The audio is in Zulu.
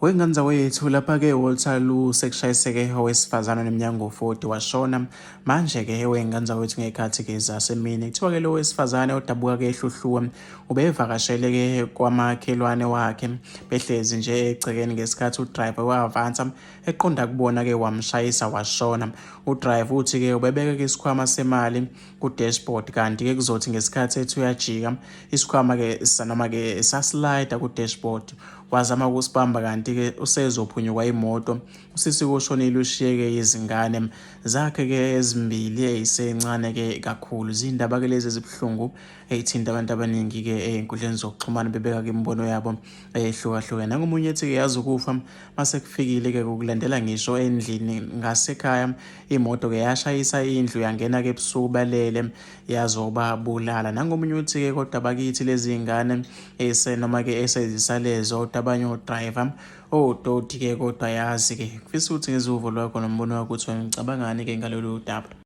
Wengane zawethu lapha-ke uWalter sekushayiseke owesifazane oneminyaka ngo-40 washona. Manje-ke wengane zawethu ngey'khathi-ke zasemini kuthiwa-ke lo wesifazane odabuka-ke ehluhluwe ubevakashele-ke kwamakhelwane wakhe behlezi nje egcekeni ngesikhathi udrayiva we-Avanza eqonda kubona-ke wamshayisa washona. Udrayiva uthi-ke ubebeka-ke isikhwama semali ku-dashboard kanti-ke kuzothi ngesikhathi ethi uyajika isikhwama-ke noma-ke saslida ku-dashboard wazama ukusibamba kanti-ke usezophunyukwa imoto. Usisi kushonile ushiyeke izingane zakhe-ke ezimbili eyisencane-ke kakhulu. Zindaba-ke lezi ezibuhlungu ey'thinta abantu abaningi-ke ey'nkundleni zokuxhumana bebeka-ke imibono yabo ehlukahlukene. Nangomunye ethi-ke yazi ukufa mase kufikile-ke ukulandela ngisho endlini ngasekhaya imoto-ke yashayisa indlu yangena-ke ebusuku balele yazobabulala. Nangomunye uthi-ke kodwa bakithi lezi ngane noma-ke esezisalezo abanye odrayiva odoti-ke kodwa yazi-ke kufisa ukuthi ngezuvo lwakho nombono wakho uthi wena ucabangani-ke ngalolu daba.